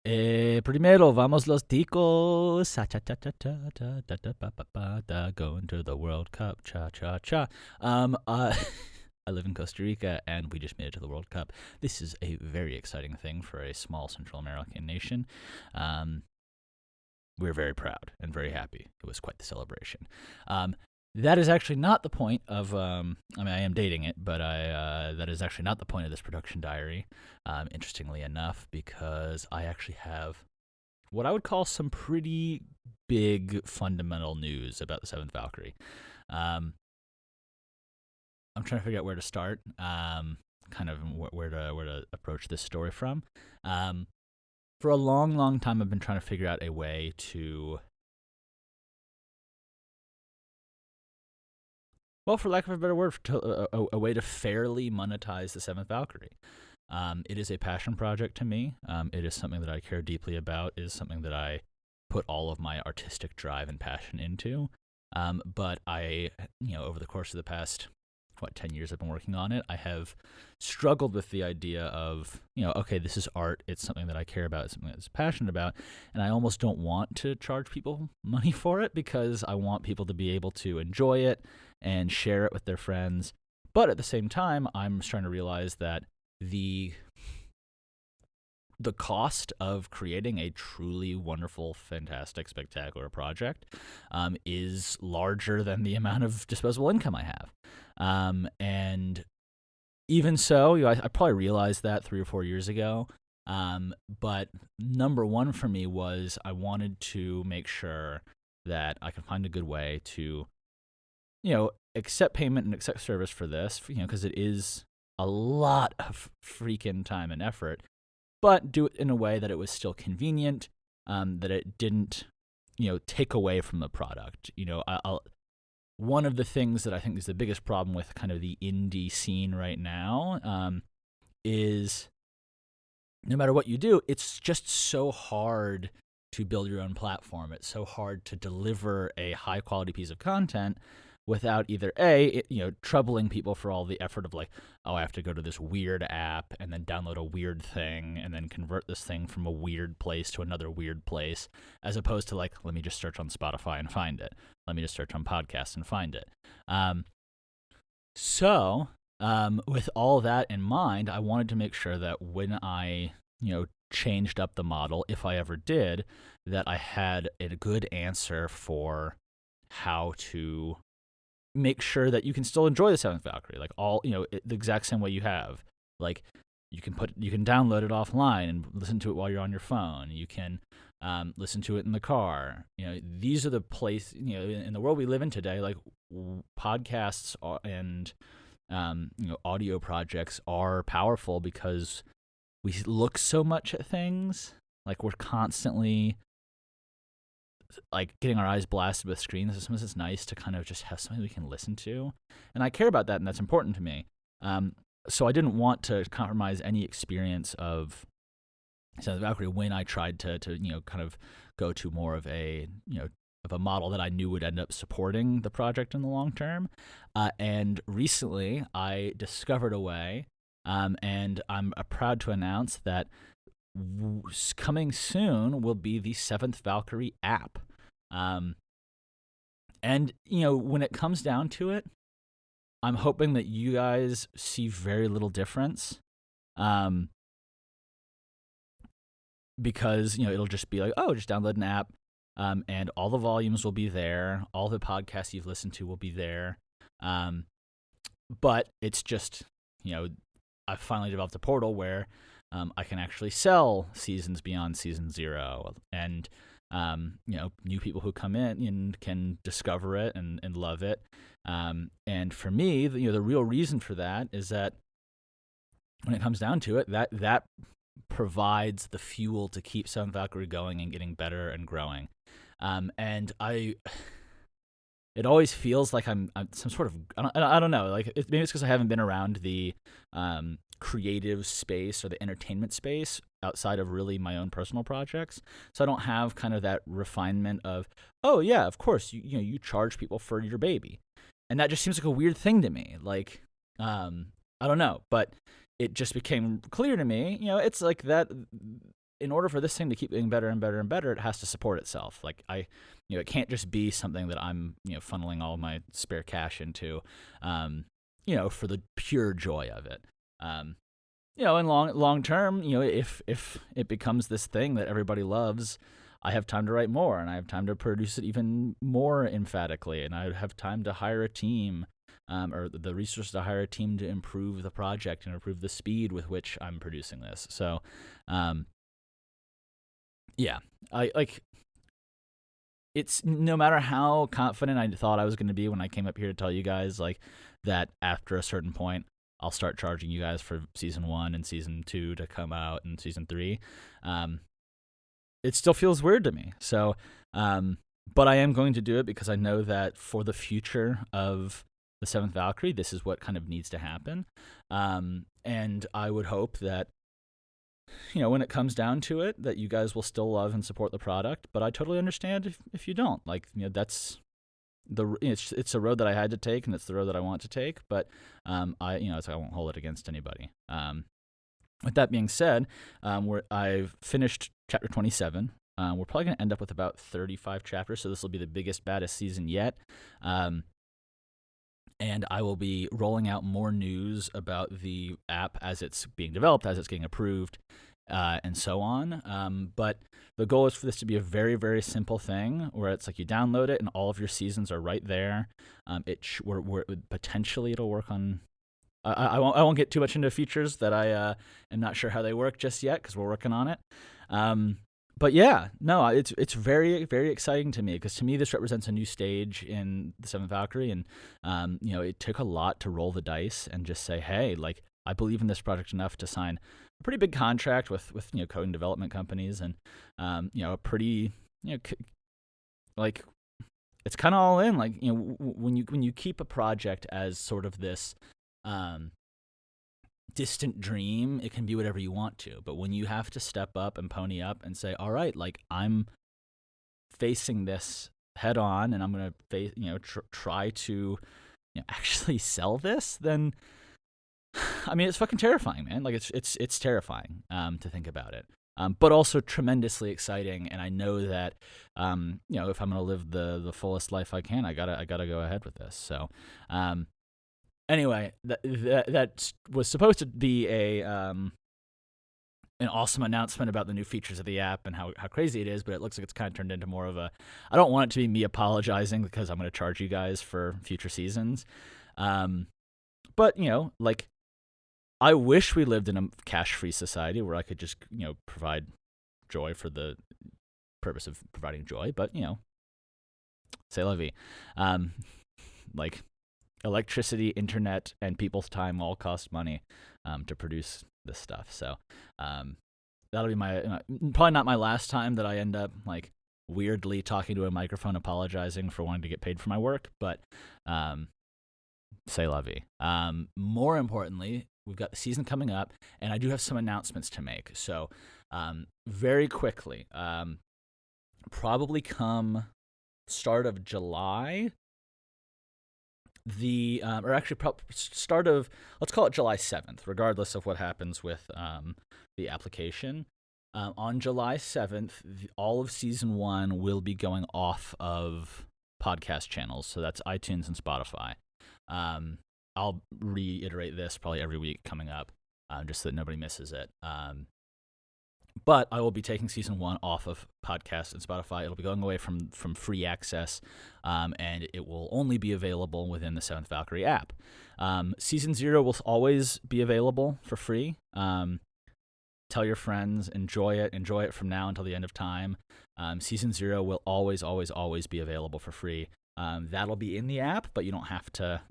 Primero vamos los ticos. Cha cha cha cha cha cha da da ba ba ba da. Going to the World Cup. Cha cha cha. Um. Uh. I live in Costa Rica, and we just made it to the World Cup. This is a very exciting thing for a small Central American nation. Um, we're very proud and very happy. It was quite the celebration. That is actually not the point of. I mean, I am dating it, but that is actually not the point of this production diary. Interestingly enough, because I actually have what I would call some pretty big fundamental news about the Seventh Valkyrie. Um, I'm trying to figure out where to start. Kind of where to approach this story from. For a long, long time, I've been trying to figure out a way to, well, for lack of a better word, a way to fairly monetize the Seventh Valkyrie. It is a passion project to me. It is something that I care deeply about. It is something that I put all of my artistic drive and passion into. But I, over the course of the past 10 years I've been working on it, I have struggled with the idea of, okay, this is art. It's something that I care about. It's something that's passionate about. And I almost don't want to charge people money for it because I want people to be able to enjoy it and share it with their friends. But at the same time, I'm starting to realize that the cost of creating a truly wonderful, fantastic, spectacular project is larger than the amount of disposable income I have. And even so, I probably realized that 3 or 4 years ago. But number one for me was I wanted to make sure that I could find a good way to, accept payment and accept service for this, because it is a lot of freaking time and effort, but do it in a way that it was still convenient, that it didn't, take away from the product. One of the things that I think is the biggest problem with kind of the indie scene right now is no matter what you do, it's just so hard to build your own platform. It's so hard to deliver a high quality piece of content without either troubling people for all the effort of like, oh, I have to go to this weird app and then download a weird thing and then convert this thing from a weird place to another weird place, as opposed to like, let me just search on Spotify and find it. Let me just search on podcasts and find it. So with all that in mind, I wanted to make sure that when I, changed up the model, if I ever did, that I had a good answer for how to make sure that you can still enjoy the Seventh Valkyrie, like all, the exact same way you have. Like you can download it offline and listen to it while you're on your phone. You can listen to it in the car. These are the place, in the world we live in today, like podcasts and audio projects are powerful because we look so much at things. Like we're constantly like getting our eyes blasted with screens. Sometimes it's nice to kind of just have something we can listen to, and I care about that, and that's important to me. So I didn't want to compromise any experience of Seventh Valkyrie when I tried to kind of go to more of a of a model that I knew would end up supporting the project in the long term. And recently, I discovered a way, and I'm proud to announce that coming soon will be the Seventh Valkyrie app. And when it comes down to it, I'm hoping that you guys see very little difference. Because it'll just be like, oh, just download an app, and all the volumes will be there, all the podcasts you've listened to will be there. But it's just I've finally developed a portal where I can actually sell seasons beyond season 0, and new people who come in and can discover it and love it. And for me, the real reason for that is that when it comes down to it, that provides the fuel to keep Seventh Valkyrie going and getting better and growing. And it always feels like I'm some sort of, I don't know, like maybe it's because I haven't been around the creative space or the entertainment space outside of really my own personal projects. So I don't have kind of that refinement of, oh yeah, of course, you charge people for your baby. And that just seems like a weird thing to me. Like, I don't know, but it just became clear to me, it's like that in order for this thing to keep getting better and better and better, it has to support itself. Like it can't just be something that I'm, funneling all my spare cash into, for the pure joy of it. And long term, if it becomes this thing that everybody loves, I have time to write more, and I have time to produce it even more emphatically, and I have time to hire a team, or the resources to hire a team to improve the project and improve the speed with which I'm producing this. So, yeah, I like. It's no matter how confident I thought I was going to be when I came up here to tell you guys, like, that after a certain point, I'll start charging you guys for season 1 and season 2 to come out, and season 3. It still feels weird to me. So, but I am going to do it because I know that for the future of the Seventh Valkyrie, this is what kind of needs to happen. And I would hope that, when it comes down to it, that you guys will still love and support the product. But I totally understand if you don't. Like, that's it's a road that I had to take, and it's the road that I want to take. But I won't hold it against anybody. With that being said, I've finished chapter 27. We're probably going to end up with about 35 chapters, so this will be the biggest, baddest season yet. And I will be rolling out more news about the app as it's being developed, as it's getting approved, and so on. But the goal is for this to be a very, very simple thing where it's like you download it and all of your seasons are right there. Potentially it'll work on... I won't get too much into features that I am not sure how they work just yet because we're working on it. But yeah, no, it's very, very exciting to me because to me this represents a new stage in the Seventh Valkyrie, and it took a lot to roll the dice and just say, hey, like, I believe in this project enough to sign a pretty big contract with code and development companies, and a pretty like, it's kind of all in. Like, when you keep a project as sort of this distant dream, it can be whatever you want to. But when you have to step up and pony up and say, all right, like, I'm facing this head on and I'm going to try to actually sell this, then I mean, it's fucking terrifying, man. Like, it's terrifying to think about it. But also tremendously exciting, and I know that if I'm going to live the fullest life I can, I gotta go ahead with this. So anyway, that was supposed to be an awesome announcement about the new features of the app and how crazy it is, but it looks like it's kind of turned into more of a... I don't want it to be me apologizing because I'm going to charge you guys for future seasons. But, like, I wish we lived in a cash-free society where I could just, provide joy for the purpose of providing joy, but, c'est la vie. Like, electricity, internet, and people's time all cost money to produce this stuff. So that'll be my probably not my last time that I end up like weirdly talking to a microphone apologizing for wanting to get paid for my work, but c'est la vie. More importantly, we've got the season coming up, and I do have some announcements to make. So very quickly, probably come start of July, start of, let's call it July 7th, regardless of what happens with the application. On July 7th, all of season 1 will be going off of podcast channels. So that's iTunes and Spotify. I'll reiterate this probably every week coming up, just so that nobody misses it. But I will be taking season 1 off of podcast and Spotify. It'll be going away from free access, and it will only be available within the Seventh Valkyrie app. Season 0 will always be available for free. Tell your friends, enjoy it from now until the end of time. Season 0 will always, always, always be available for free. That'll be in the app, but you don't have to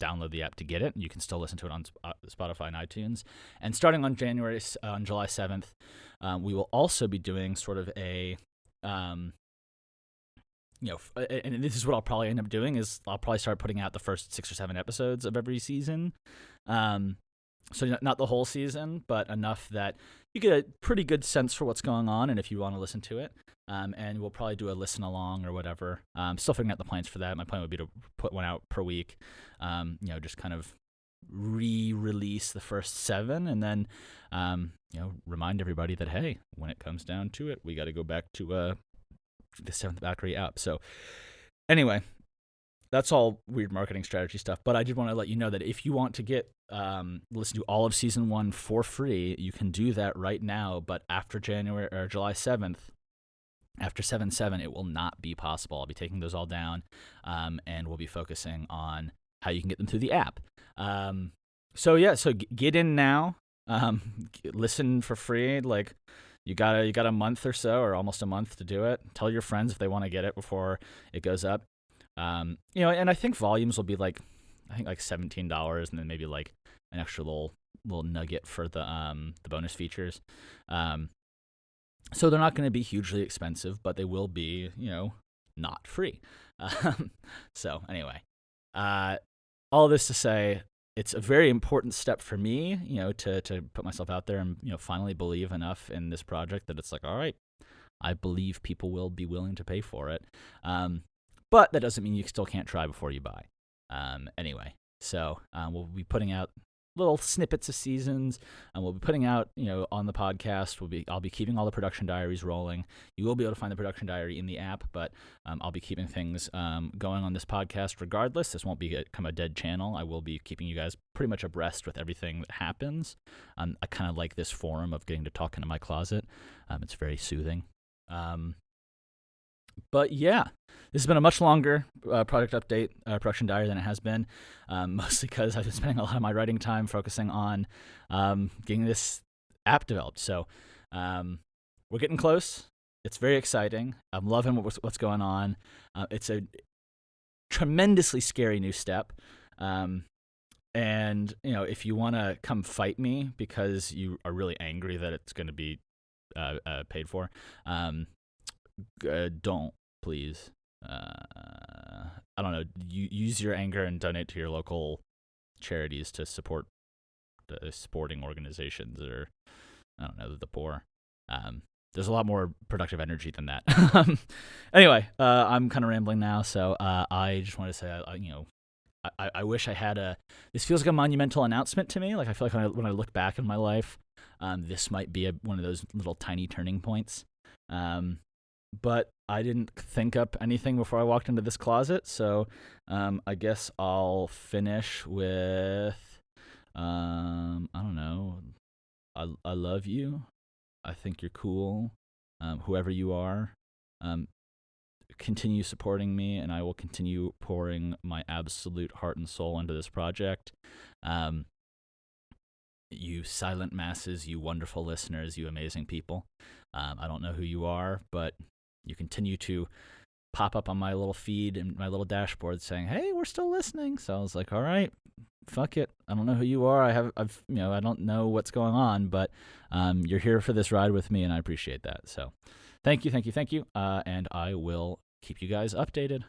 download the app to get it. You can still listen to it on Spotify and iTunes. And starting on July 7th, we will also be doing sort of a, and this is what I'll probably end up doing, is I'll probably start putting out the first 6 or 7 episodes of every season. So not the whole season, but enough that you get a pretty good sense for what's going on, and if you want to listen to it. And we'll probably do a listen along or whatever. Still figuring out the plans for that. My plan would be to put one out per week. Just kind of re-release the first 7, and then remind everybody that, hey, when it comes down to it, we got to go back to the Seventh Valkyrie app. So anyway, that's all weird marketing strategy stuff. But I did want to let you know that if you want to get listen to all of season 1 for free, you can do that right now. But after July 7th, after 7/7, it will not be possible. I'll be taking those all down, and we'll be focusing on how you can get them through the app. So get in now. Listen for free. Like, you got a month or so, or almost a month to do it. Tell your friends if they want to get it before it goes up. And I think volumes will be like $17, and then maybe like an extra little nugget for the bonus features. So they're not going to be hugely expensive, but they will be, not free. So anyway, all this to say, it's a very important step for me, to put myself out there and, finally believe enough in this project that it's like, all right, I believe people will be willing to pay for it. But that doesn't mean you still can't try before you buy. Anyway, so we'll be putting out little snippets of seasons, and we'll be putting out, on the podcast. I'll be keeping all the production diaries rolling. You will be able to find the production diary in the app, but I'll be keeping things going on this podcast regardless. This won't become a dead channel. I will be keeping you guys pretty much abreast with everything that happens. I kind of like this forum of getting to talk into my closet. It's very soothing. But yeah, this has been a much longer product update, production diary than it has been, mostly because I've been spending a lot of my writing time focusing on getting this app developed. So we're getting close. It's very exciting. I'm loving what's going on. It's a tremendously scary new step. And, if you want to come fight me because you are really angry that it's going to be paid for, don't, please. I don't know. You use your anger and donate to your local charities to support the sporting organizations, or I don't know, the poor. There's a lot more productive energy than that. Anyway, I'm kind of rambling now, so I just want to say, I wish I had this feels like a monumental announcement to me. Like, I feel like when I look back in my life, this might be one of those little tiny turning points. But I didn't think up anything before I walked into this closet, so I guess I'll finish with, I don't know, I love you. I think you're cool. Whoever you are, continue supporting me, and I will continue pouring my absolute heart and soul into this project. You silent masses, you wonderful listeners, you amazing people. I don't know who you are, but you continue to pop up on my little feed and my little dashboard saying, "Hey, we're still listening." So I was like, "All right, fuck it. I don't know who you are. I don't know what's going on, but you're here for this ride with me, and I appreciate that." So, thank you, and I will keep you guys updated.